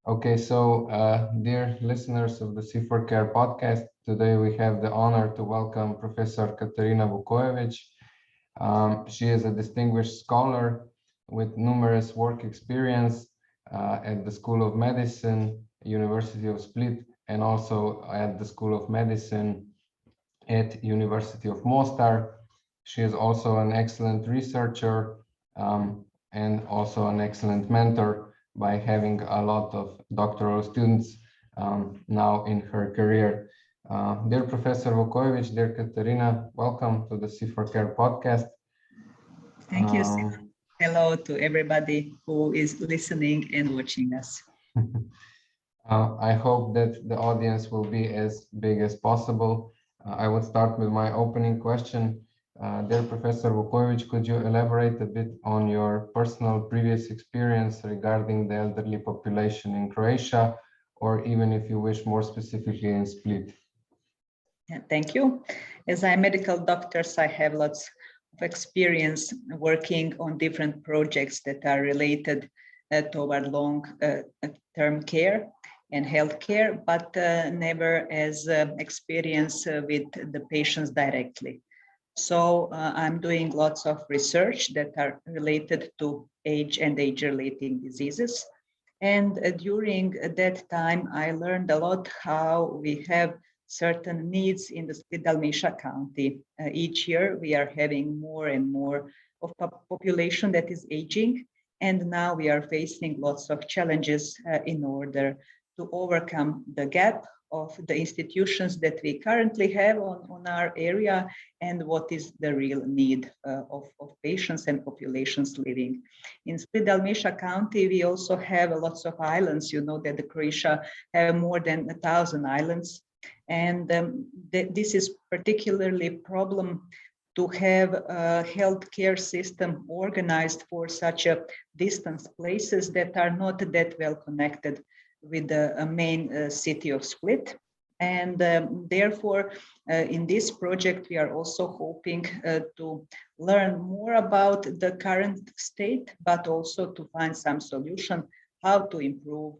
Okay, so dear listeners of the SI4CARE podcast, today we have the honor to welcome Professor Katarina Vukojević. She is a distinguished scholar with numerous work experience at the School of Medicine, University of Split, and also at the School of Medicine at University of Mostar. She is also an excellent researcher and also an excellent mentor by having a lot of doctoral students now in her career. Dear Professor Vukojević, dear Katarina, welcome to the SI4CARE podcast. Thank you. Hello to everybody who is listening and watching us. I hope that the audience will be as big as possible. I would start with my opening question. Dear Professor Vukovic, could you elaborate a bit on your personal previous experience regarding the elderly population in Croatia, or even if you wish more specifically in Split? Thank you. As I'm a medical doctor, I have lots of experience working on different projects that are related toward long-term care and healthcare, but never as experience with the patients directly. So I'm doing lots of research that are related to age and age-related diseases. And during that time, I learned a lot how we have certain needs in the Split-Dalmatia County. Each year, we are having more and more of population that is aging. And now we are facing lots of challenges in order to overcome the gap of the institutions that we currently have on our area and what is the real need of patients and populations living. In Split-Dalmatia County, we also have lots of islands. You know that the Croatia have more than 1,000 islands. And this is particularly a problem to have a healthcare system organized for such a distance places that are not that well connected with the main city of Split. And therefore, in this project, we are also hoping to learn more about the current state, but also to find some solution how to improve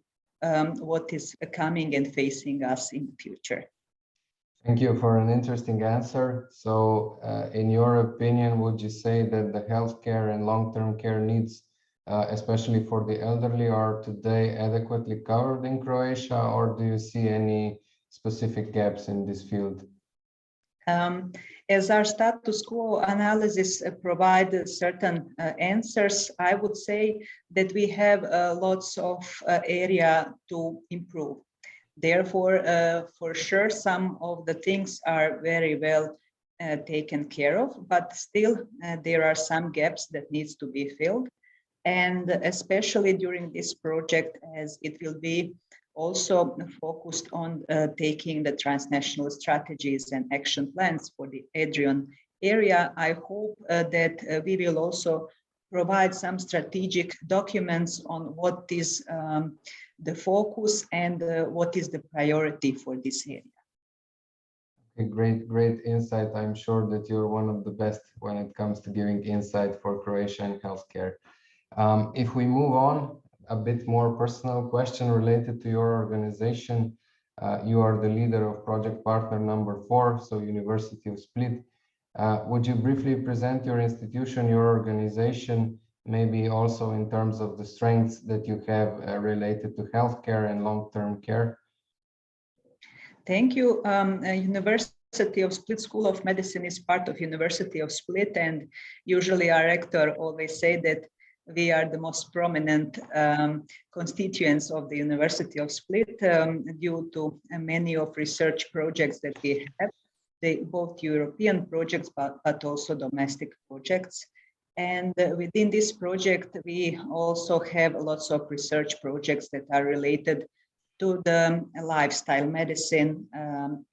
what is coming and facing us in the future. Thank you for an interesting answer. So in your opinion, would you say that the healthcare and long-term care needs, especially for the elderly, are today adequately covered in Croatia, or do you see any specific gaps in this field? As our status quo analysis provide certain answers, I would say that we have lots of area to improve. Therefore, for sure, some of the things are very well taken care of, but still there are some gaps that needs to be filled. And especially during this project, as it will be also focused on taking the transnational strategies and action plans for the Adrian area, I hope that we will also provide some strategic documents on what is the focus and what is the priority for this area. Okay, great insight. I'm sure that you're one of the best when it comes to giving insight for Croatian healthcare. If we move on, a bit more personal question related to your organization. You are the leader of project partner number 4, so University of Split. Would you briefly present your institution, your organization, maybe also in terms of the strengths that you have related to healthcare and long-term care? Thank you. University of Split School of Medicine is part of University of Split, and usually our rector always say that we are the most prominent constituents of the University of Split due to many of research projects that we have, both European projects, but also domestic projects. And within this project, we also have lots of research projects that are related to the lifestyle medicine,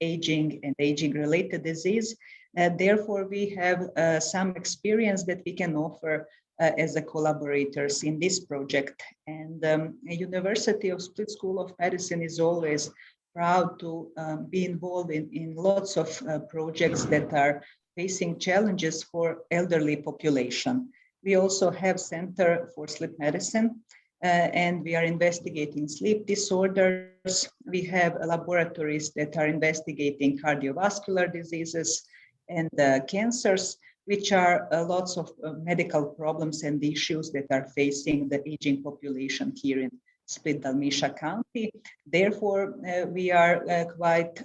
aging and aging-related disease. Therefore, we have some experience that we can offer as a collaborators in this project. And University of Split School of Medicine is always proud to be involved in lots of projects that are facing challenges for elderly population. We also have Center for Sleep Medicine, and we are investigating sleep disorders. We have laboratories that are investigating cardiovascular diseases and cancers, which are lots of medical problems and issues that are facing the aging population here in Split-Dalmatia County. Therefore, we are quite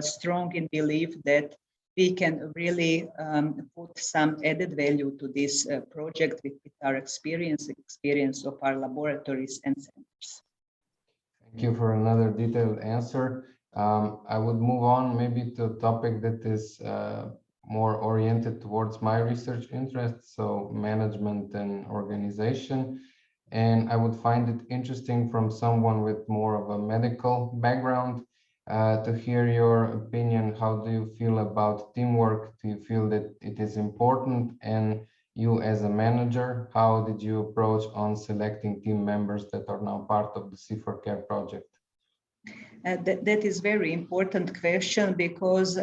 strong in belief that we can really put some added value to this project with our experience of our laboratories and centers. Thank you for another detailed answer. I would move on maybe to a topic that is more oriented towards my research interests, so management and organization. And I would find it interesting from someone with more of a medical background to hear your opinion. How do you feel about teamwork? Do you feel that it is important? And you as a manager, how did you approach on selecting team members that are now part of the SI4CARE project? That is very important question, because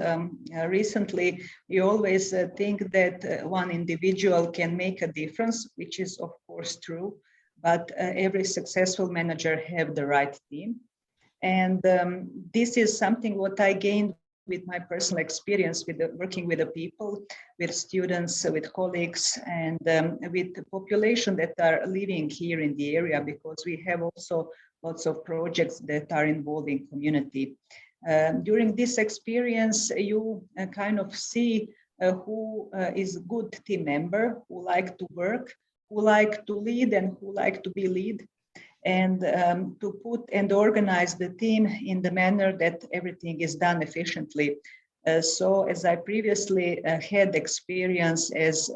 recently we always think that one individual can make a difference, which is of course true, but every successful manager have the right team. And this is something what I gained with my personal experience with working with the people, with students, with colleagues, and with the population that are living here in the area, because we have also lots of projects that are involving community. During this experience, you kind of see who is a good team member, who like to work, who like to lead, and who like to be lead, and to put and organize the team in the manner that everything is done efficiently. So as I previously had experience as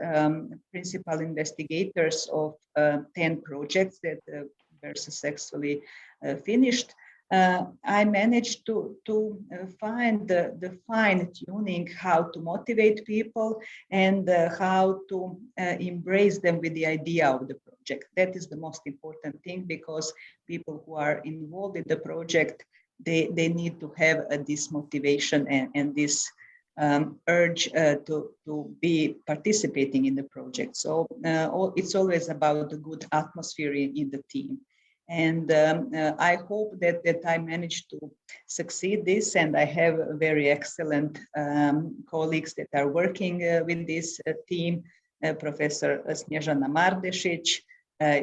principal investigators of 10 projects that were successfully finished, I managed to find the fine tuning, how to motivate people and how to embrace them with the idea of the project. That is the most important thing, because people who are involved in the project, they need to have this motivation and this urge to be participating in the project. So it's always about the good atmosphere in the team. And I hope that I managed to succeed this, and I have very excellent colleagues that are working with this team, Professor Snježana Mardešić,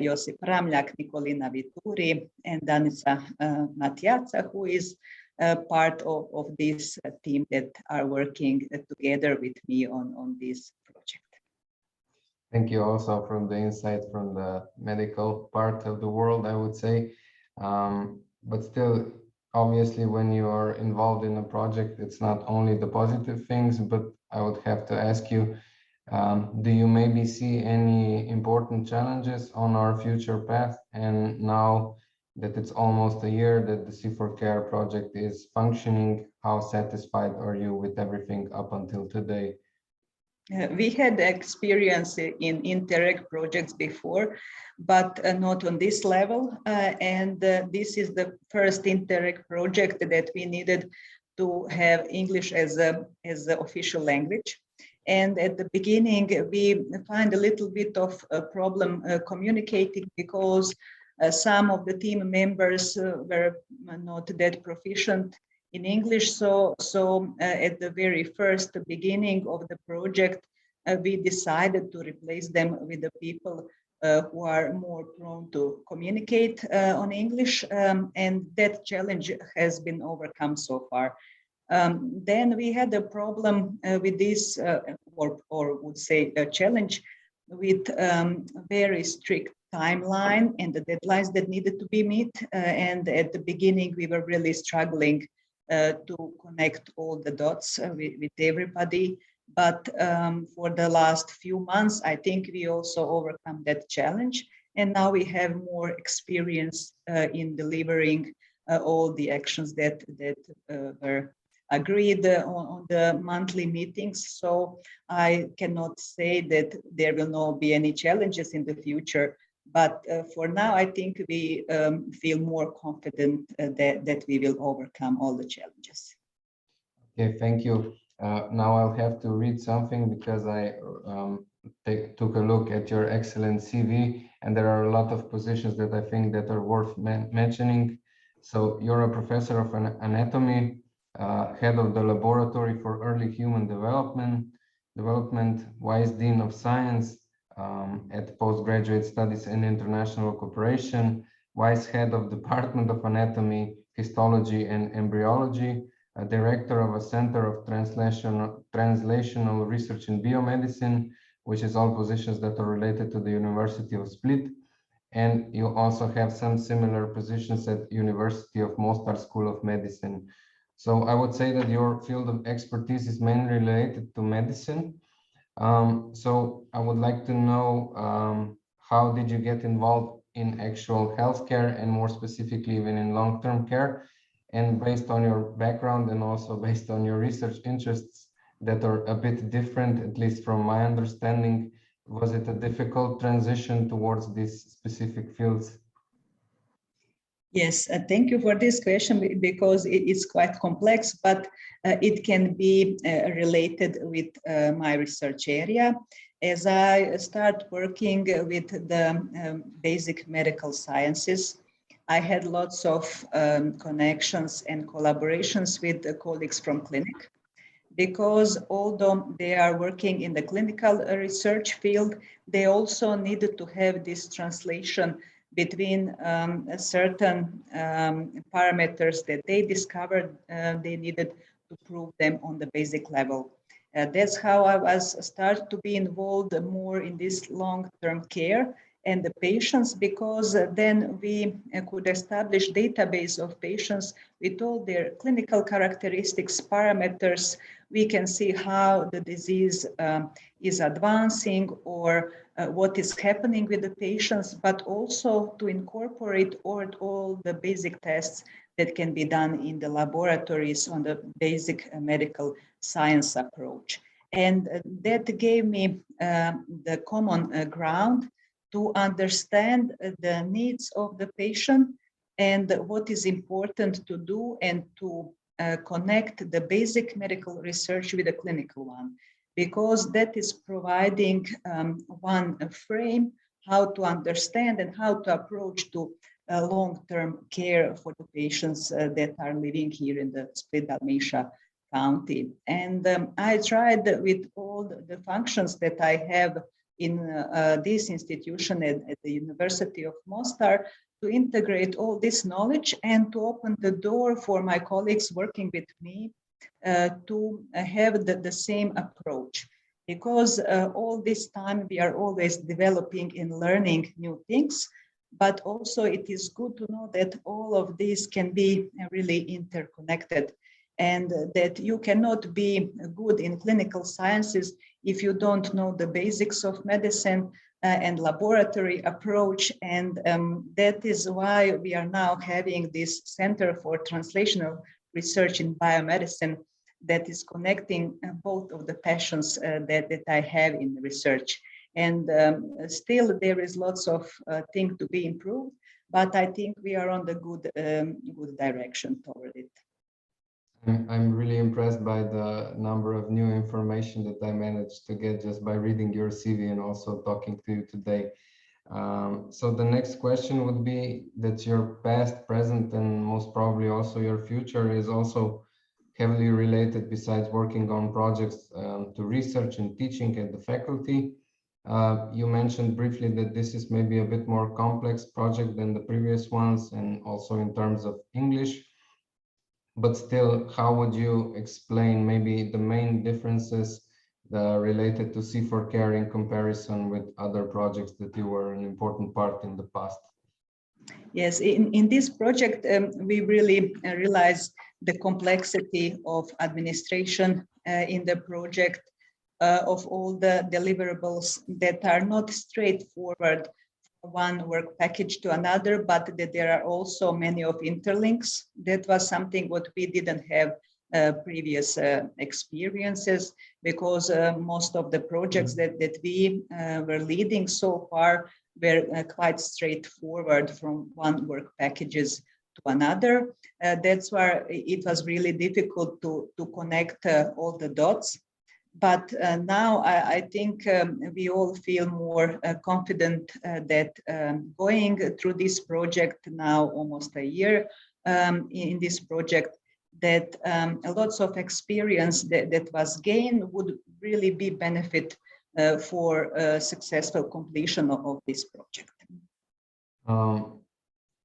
Josip Ramljak, Nikolina Vituri, and Danica Matjaca, who is part of this team that are working together with me on this project. Thank you also from the insight from the medical part of the world, I would say. But still, obviously, when you are involved in a project, it's not only the positive things, but I would have to ask you, do you maybe see any important challenges on our future path? And now that it's almost a year that the SI4CARE project is functioning, how satisfied are you with everything up until today? We had experience in Interreg projects before, but not on this level. And this is the first Interreg project that we needed to have English as an official language. And at the beginning, we find a little bit of a problem communicating, because some of the team members were not that proficient in English. So at the very first beginning of the project, we decided to replace them with the people who are more prone to communicate on English. And that challenge has been overcome so far. Then we had a problem with this, or would say a challenge with very strict timeline and the deadlines that needed to be met. And at the beginning, we were really struggling to connect all the dots with everybody. But for the last few months, I think we also overcome that challenge. And now we have more experience in delivering all the actions that were agreed on the monthly meetings. So I cannot say that there will not be any challenges in the future. But for now, I think we feel more confident that we will overcome all the challenges. Okay, thank you. Now I'll have to read something because I took a look at your excellent CV, and there are a lot of positions that I think that are worth mentioning. So you're a professor of anatomy, head of the Laboratory for Early Human Development, Vice Dean of Science at Postgraduate Studies and International Cooperation, Vice Head of Department of Anatomy, Histology and Embryology, Director of a Center of Translational Research in Biomedicine, which is all positions that are related to the University of Split. And you also have some similar positions at University of Mostar School of Medicine. So I would say that your field of expertise is mainly related to medicine. So I would like to know, how did you get involved in actual healthcare, and more specifically even in long-term care? And based on your background and also based on your research interests that are a bit different, at least from my understanding, was it a difficult transition towards these specific fields? Yes, thank you for this question, because it's quite complex, but it can be related with my research area. As I start working with the basic medical sciences, I had lots of connections and collaborations with the colleagues from clinic, because although they are working in the clinical research field, they also needed to have this translation between certain parameters that they discovered. They needed to prove them on the basic level. That's how I was started to be involved more in this long-term care and the patients, because then we could establish database of patients with all their clinical characteristics, parameters. We can see how the disease is advancing, or what is happening with the patients, but also to incorporate all the basic tests that can be done in the laboratories on the basic medical science approach. And that gave me the common ground to understand the needs of the patient and what is important to do, and to connect the basic medical research with the clinical one, because that is providing one frame how to understand and how to approach to long-term care for the patients that are living here in the Split Dalmatia County. And I tried with all the functions that I have in this institution at the University of Mostar to integrate all this knowledge and to open the door for my colleagues working with me to have the same approach. Because all this time we are always developing and learning new things, but also it is good to know that all of these can be really interconnected, and that you cannot be good in clinical sciences if you don't know the basics of medicine and laboratory approach. And that is why we are now having this Center for Translational Research in Biomedicine that is connecting both of the passions that I have in research. And still there is lots of things to be improved, but I think we are on the good direction toward it. I'm really impressed by the number of new information that I managed to get just by reading your CV and also talking to you today. So the next question would be that your past, present, and most probably also your future is also heavily related, besides working on projects, to research and teaching at the faculty. You mentioned briefly that this is maybe a bit more complex project than the previous ones, and also in terms of English. But still, how would you explain maybe the main differences related to SI4CARE in comparison with other projects that you were an important part in the past? Yes, in this project, we really realized the complexity of administration in the project, of all the deliverables that are not straightforward one work package to another, but that there are also many of interlinks. That was something what we didn't have previous experiences, because most of the projects that we were leading so far were quite straightforward from one work packages to another. That's why it was really difficult to connect all the dots. But now I think we all feel more confident that going through this project now almost a year in this project, that lots of experience that was gained would really be benefit for successful completion of this project.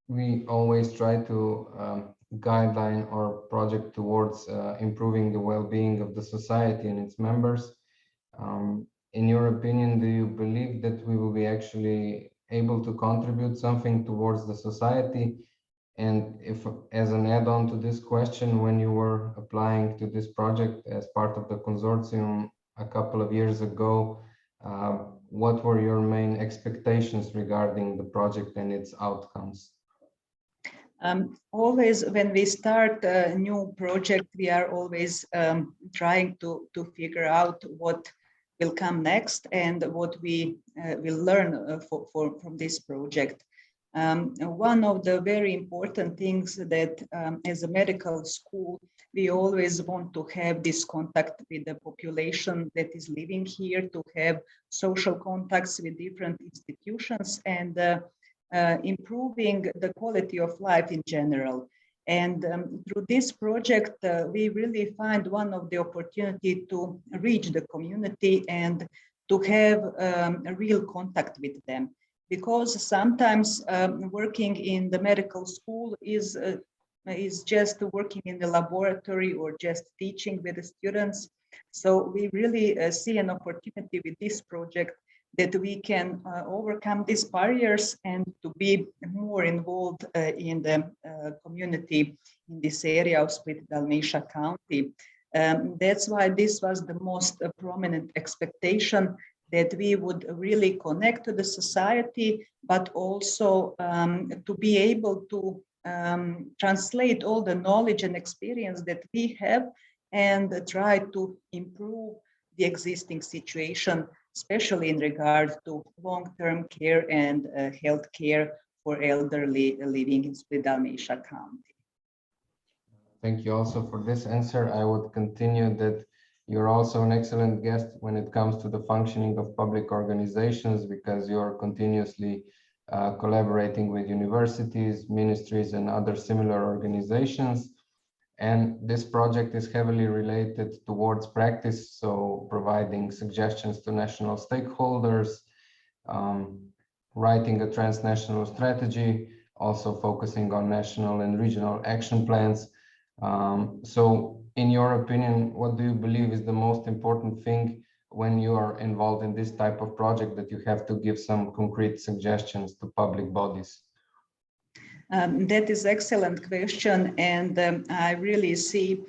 We always try to guideline our project towards improving the well-being of the society and its members. In your opinion, do you believe that we will be actually able to contribute something towards the society? And if, as an add-on to this question, when you were applying to this project as part of the consortium a couple of years ago, what were your main expectations regarding the project and its outcomes? Always when we start a new project, we are always trying to figure out what will come next and what we will learn from this project. One of the very important things that as a medical school, we always want to have this contact with the population that is living here, to have social contacts with different institutions and improving the quality of life in general. And through this project, we really find one of the opportunity to reach the community and to have a real contact with them. Because sometimes working in the medical school is just working in the laboratory or just teaching with the students. So we really see an opportunity with this project that we can overcome these barriers and to be more involved in the community in this area of Split-Dalmatia County. That's why this was the most prominent expectation, that we would really connect to the society, but also to be able to translate all the knowledge and experience that we have and try to improve the existing situation, especially in regard to long-term care and health care for elderly living in Split-Dalmatia County. Thank you also for this answer. I would continue that you're also an excellent guest when it comes to the functioning of public organizations, because you're continuously collaborating with universities, ministries, and other similar organizations. And this project is heavily related towards practice, so providing suggestions to national stakeholders, writing a transnational strategy, also focusing on national and regional action plans. So in your opinion, what do you believe is the most important thing when you are involved in this type of project, that you have to give some concrete suggestions to public bodies? That is excellent question, and I really see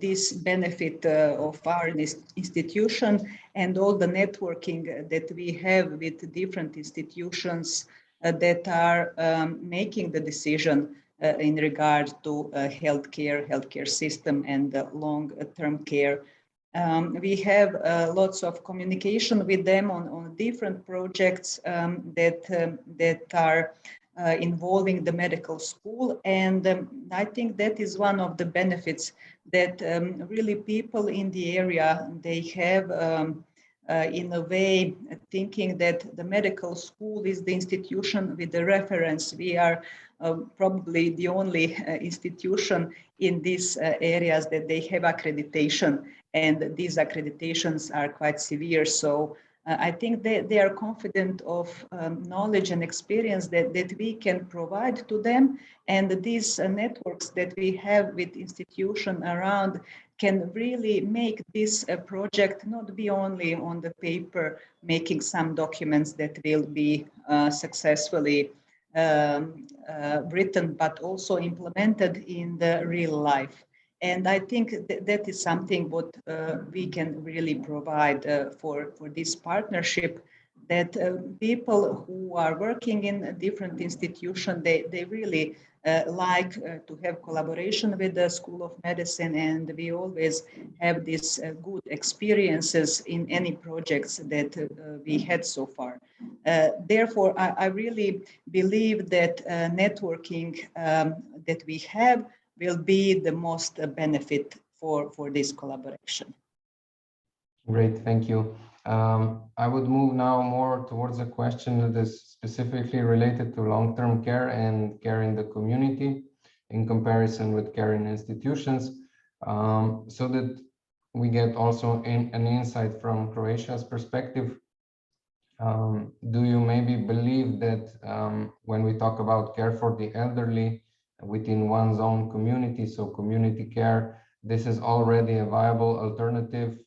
this benefit of our institution and all the networking that we have with different institutions that are making the decision in regard to healthcare system and long-term care. We have lots of communication with them on different projects that are involving the medical school, and I think that is one of the benefits that really people in the area, they have in a way thinking that the medical school is the institution with the reference. We are probably the only institution in these areas that they have accreditation, and these accreditations are quite severe. So I think they are confident of knowledge and experience that we can provide to them, and these networks that we have with institutions around can really make this project not be only on the paper, making some documents that will be successfully written, but also implemented in the real life. And I think that is something what we can really provide for this partnership, that people who are working in different institutions, they really like to have collaboration with the School of Medicine, and we always have these good experiences in any projects that we had so far. Therefore, I really believe that networking that we have will be the most benefit for this collaboration. Great, thank you. I would move now more towards a question that is specifically related to long-term care and care in the community in comparison with care in institutions, so that we get also an insight from Croatia's perspective. Do you maybe believe that when we talk about care for the elderly within one's own community, so community care, this is already a viable alternative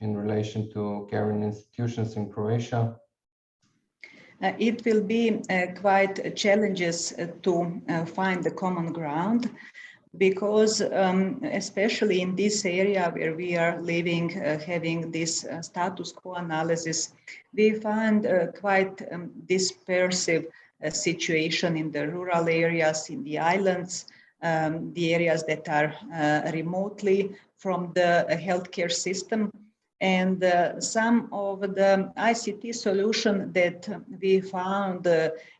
in relation to care in institutions in Croatia? It will be quite challenges to find the common ground, because especially in this area where we are living, having this status quo analysis, we find quite dispersive situation in the rural areas, in the islands, the areas that are remotely from the healthcare system. And some of the ICT solution that we found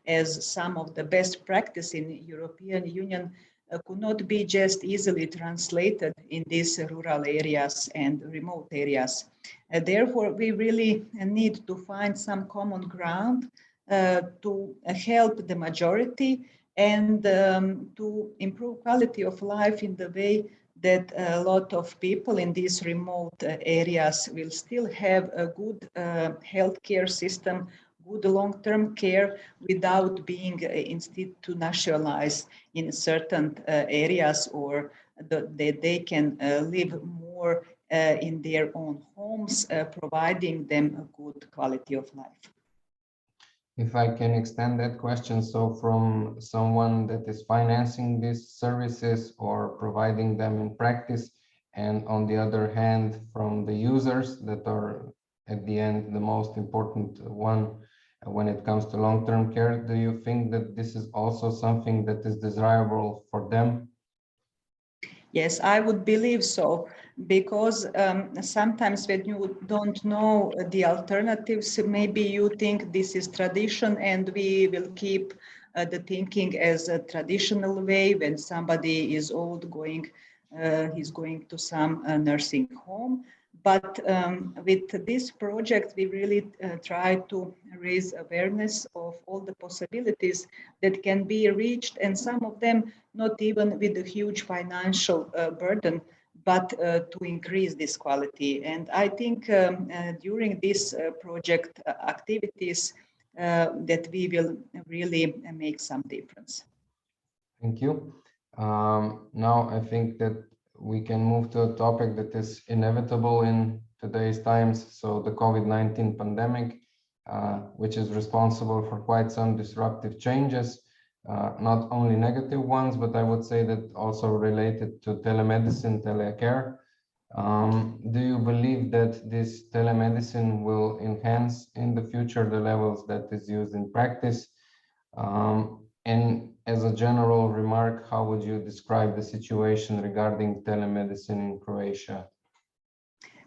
as some of the best practice in European Union could not be just easily translated in these rural areas and remote areas. Therefore, we really need to find some common ground to help the majority and to improve quality of life in the way that a lot of people in these remote areas will still have a good healthcare system, good long-term care without being institutionalized in certain areas, or that they can live more in their own homes, providing them a good quality of life. If I can extend that question, so from someone that is financing these services or providing them in practice, and on the other hand, from the users that are at the end the most important one when it comes to long-term care, do you think that this is also something that is desirable for them? Yes, I would believe so, because sometimes when you don't know the alternatives, maybe you think this is tradition and we will keep the thinking as a traditional way. When somebody is old, he's going to some nursing home. But with this project, we really try to raise awareness of all the possibilities that can be reached, and some of them not even with a huge financial burden, but to increase this quality. And I think during this project activities that we will really make some difference. Thank you. Now I think that we can move to a topic that is inevitable in today's times. So the COVID-19 pandemic, which is responsible for quite some disruptive changes, not only negative ones, but I would say that also related to telemedicine, telecare. Do you believe that this telemedicine will enhance in the future the levels that is used in practice? And as a general remark, how would you describe the situation regarding telemedicine in Croatia?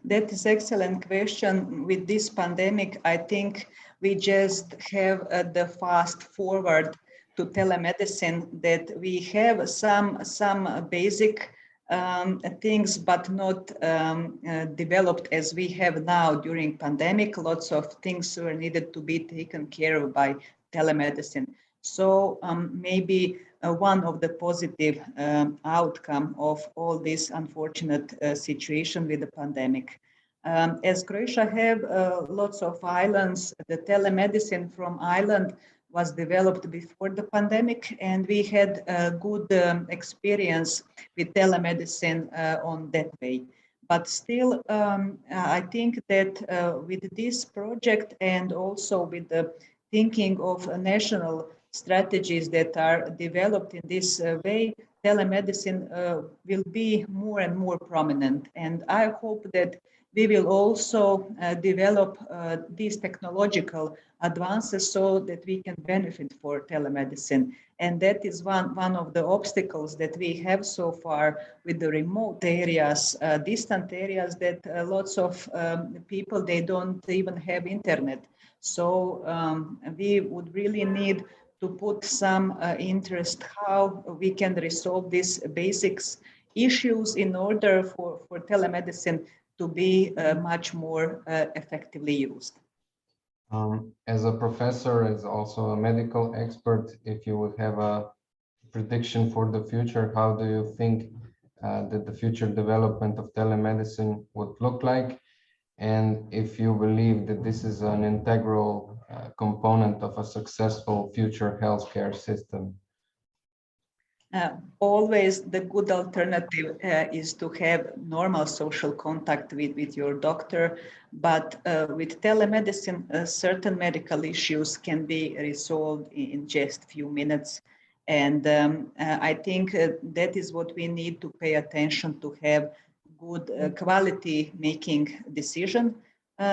That is an excellent question. With this pandemic, I think we just have the fast forward to telemedicine, that we have some basic things, but not developed as we have now during pandemic. Lots of things were needed to be taken care of by telemedicine. So maybe one of the positive outcome of all this unfortunate situation with the pandemic. As Croatia have lots of islands, the telemedicine from island was developed before the pandemic, and we had a good experience with telemedicine on that way. But still, I think that with this project and also with the thinking of national strategies that are developed in this way, telemedicine will be more and more prominent. And I hope that we will also develop these technological advances so that we can benefit for telemedicine. And that is one of the obstacles that we have so far with the remote areas, distant areas, that lots of people, they don't even have internet. So we would really need to put some interest how we can resolve these basics issues in order for telemedicine to be much more effectively used. As a professor, as also a medical expert, if you would have a prediction for the future, how do you think that the future development of telemedicine would look like? And if you believe that this is an integral component of a successful future healthcare system? Always the good alternative is to have normal social contact with your doctor, but with telemedicine, certain medical issues can be resolved in just a few minutes. And I think that is what we need to pay attention to, have good quality making decision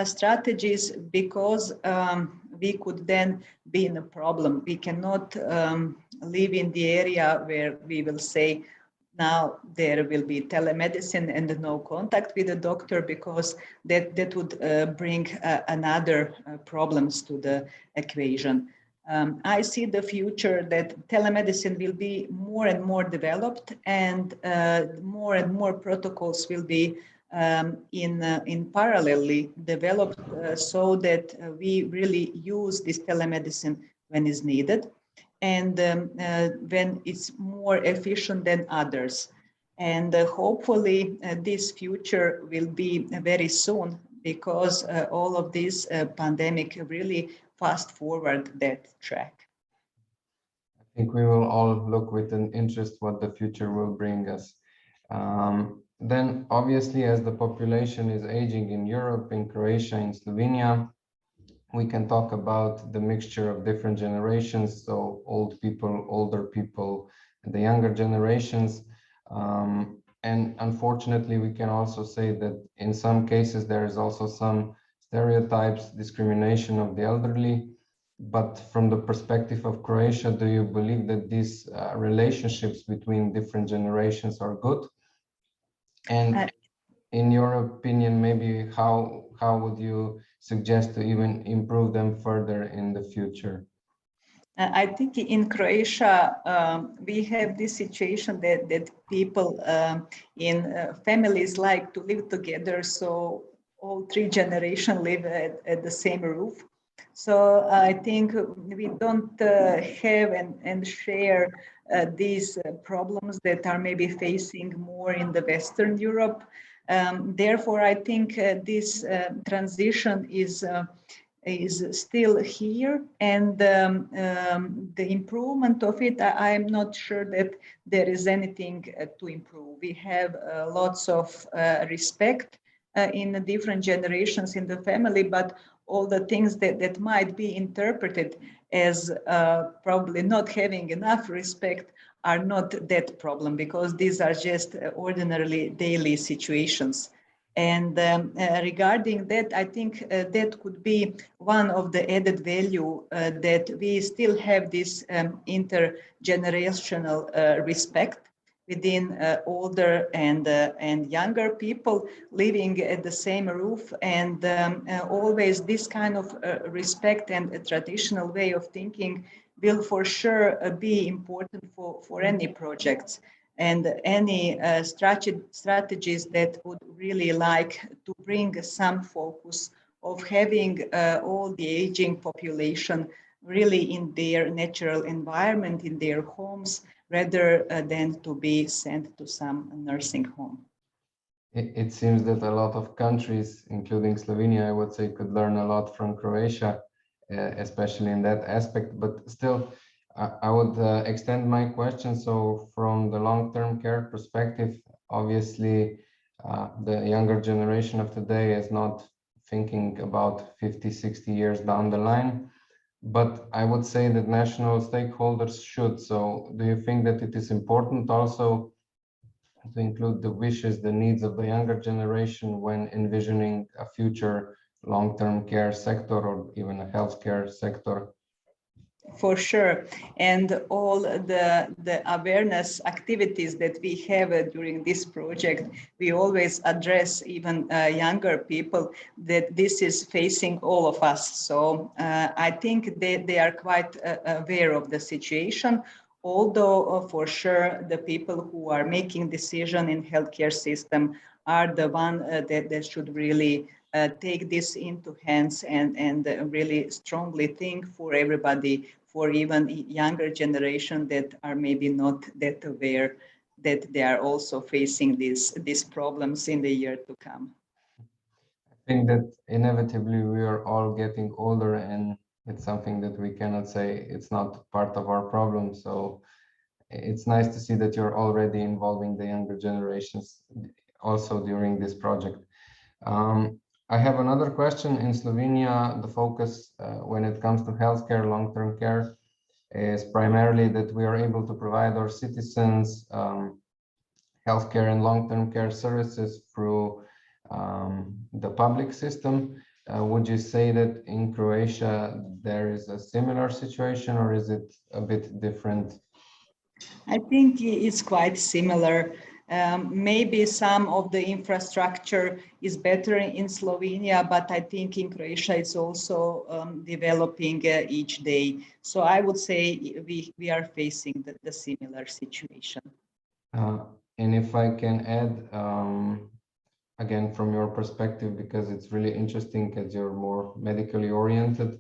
strategies, because we could then be in a problem. We cannot live in the area where we will say, now there will be telemedicine and no contact with the doctor, because that would bring another problems to the equation. I see the future that telemedicine will be more and more developed, and more protocols will be in parallelly developed so that we really use this telemedicine when is needed, and when it's more efficient than others. And hopefully this future will be very soon, because all of this pandemic really fast forward that track. I think we will all look with an interest what the future will bring us. Then obviously, as the population is aging in Europe, in Croatia, in Slovenia, we can talk about the mixture of different generations, so old people, older people, and the younger generations. And unfortunately, we can also say that in some cases, there is also some stereotypes, discrimination of the elderly. But from the perspective of Croatia, do you believe that these relationships between different generations are good? And in your opinion, maybe how would you suggest to even improve them further in the future? I think in Croatia, we have this situation that people in families like to live together, so all three generations live at the same roof. So I think we don't have and share these problems that are maybe facing more in the Western Europe. Therefore, I think this transition is still here, and the improvement of it, I'm not sure that there is anything to improve. We have lots of respect in the different generations in the family, but all the things that might be interpreted as probably not having enough respect are not that problem, because these are just ordinarily daily situations. And regarding that, I think that could be one of the added value, that we still have this intergenerational respect within older and younger people living at the same roof, and always this kind of respect and a traditional way of thinking will for sure be important for any projects and any strategies that would really like to bring some focus of having all the aging population really in their natural environment, in their homes, rather than to be sent to some nursing home. It seems that a lot of countries, including Slovenia, I would say, could learn a lot from Croatia, especially in that aspect. But still, I would extend my question. So from the long-term care perspective, obviously, the younger generation of today is not thinking about 50, 60 years down the line. But I would say that national stakeholders should. So do you think that it is important also to include the wishes, the needs of the younger generation when envisioning a future long-term care sector or even a healthcare sector? For sure. And all the awareness activities that we have during this project, we always address even younger people that this is facing all of us. So I think they are quite aware of the situation. Although for sure the people who are making decision in healthcare system are the one that should really take this into hands and really strongly think for everybody, for even younger generation that are maybe not that aware that they are also facing these problems in the year to come. I think that inevitably we are all getting older, and it's something that we cannot say it's not part of our problem. So it's nice to see that you're already involving the younger generations also during this project. I have another question. In Slovenia, the focus when it comes to healthcare, long-term care, is primarily that we are able to provide our citizens healthcare and long-term care services through the public system. Would you say that in Croatia there is a similar situation, or is it a bit different? I think it's quite similar. Maybe some of the infrastructure is better in Slovenia, but I think in Croatia it's also developing each day. So I would say we are facing the similar situation. And if I can add, again, from your perspective, because it's really interesting as you're more medically oriented,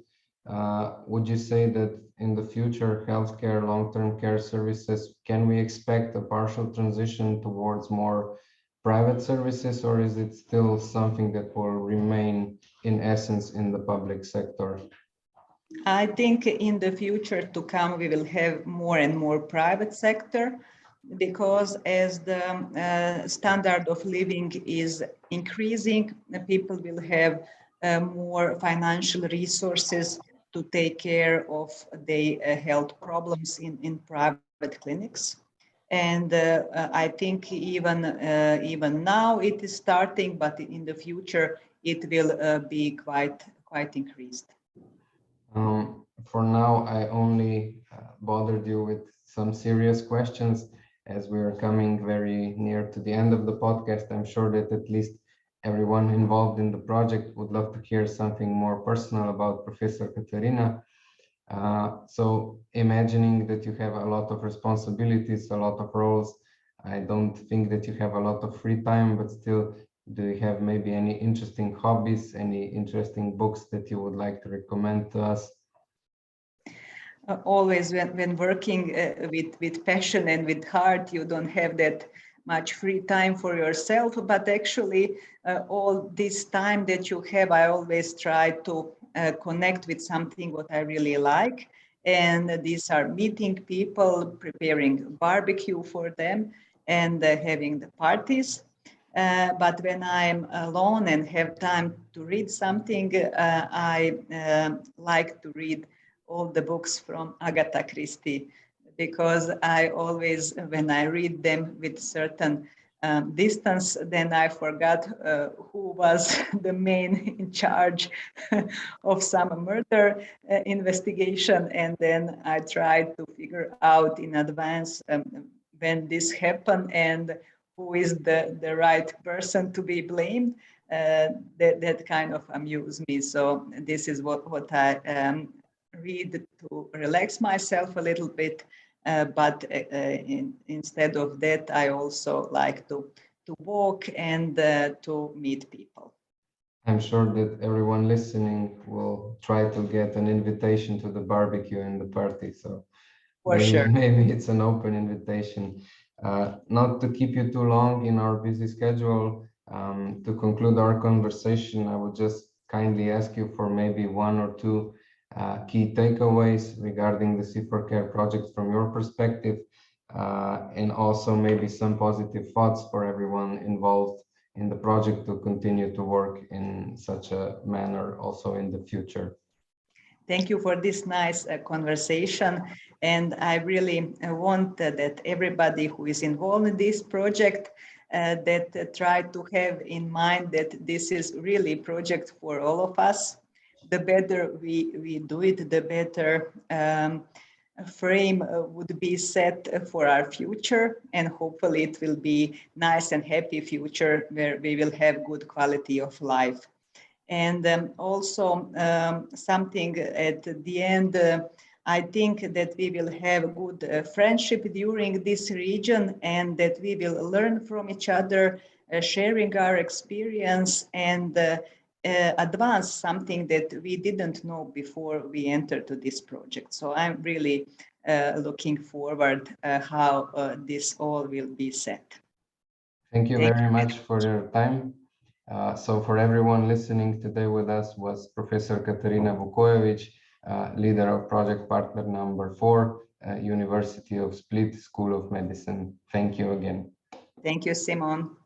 would you say that in the future, healthcare, long-term care services, can we expect a partial transition towards more private services, or is it still something that will remain in essence in the public sector? I think in the future to come, we will have more and more private sector, because as the standard of living is increasing, people will have more financial resources to take care of their health problems in private clinics. And I think even now it is starting, but in the future it will be quite increased. For now, I only bothered you with some serious questions as we are coming very near to the end of the podcast. I'm sure that at least everyone involved in the project would love to hear something more personal about Professor Katarina. So imagining that you have a lot of responsibilities, a lot of roles, I don't think that you have a lot of free time, but still, do you have maybe any interesting hobbies, any interesting books that you would like to recommend to us? Always when working with passion and with heart, you don't have that much free time for yourself, but actually all this time that you have, I always try to connect with something what I really like. And these are meeting people, preparing barbecue for them, and having the parties. But when I'm alone and have time to read something, I like to read all the books from Agatha Christie, because I always, when I read them with certain distance, then I forgot who was the man in charge of some murder investigation. And then I try to figure out in advance when this happened and who is the right person to be blamed. That kind of amuse me. So this is what I read to relax myself a little bit. But instead of that, I also like to walk and to meet people. I'm sure that everyone listening will try to get an invitation to the barbecue and the party. So For sure. maybe it's an open invitation. Not to keep you too long in our busy schedule, to conclude our conversation, I would just kindly ask you for maybe one or two key takeaways regarding the SI4CARE project from your perspective, and also maybe some positive thoughts for everyone involved in the project to continue to work in such a manner also in the future. Thank you for this nice conversation. And I really want that everybody who is involved in this project that try to have in mind that this is really a project for all of us. The better we do it, the better frame would be set for our future. And hopefully it will be nice and happy future where we will have good quality of life. And also something at the end, I think that we will have good friendship during this region and that we will learn from each other, sharing our experience and advance something that we didn't know before we entered to this project. So I'm really looking forward how this all will be set. Thank you very much for your time. So for everyone listening today with us was Professor Katarina Vukojević, leader of project partner number 4, University of Split School of Medicine. Thank you again. Thank you, Simon.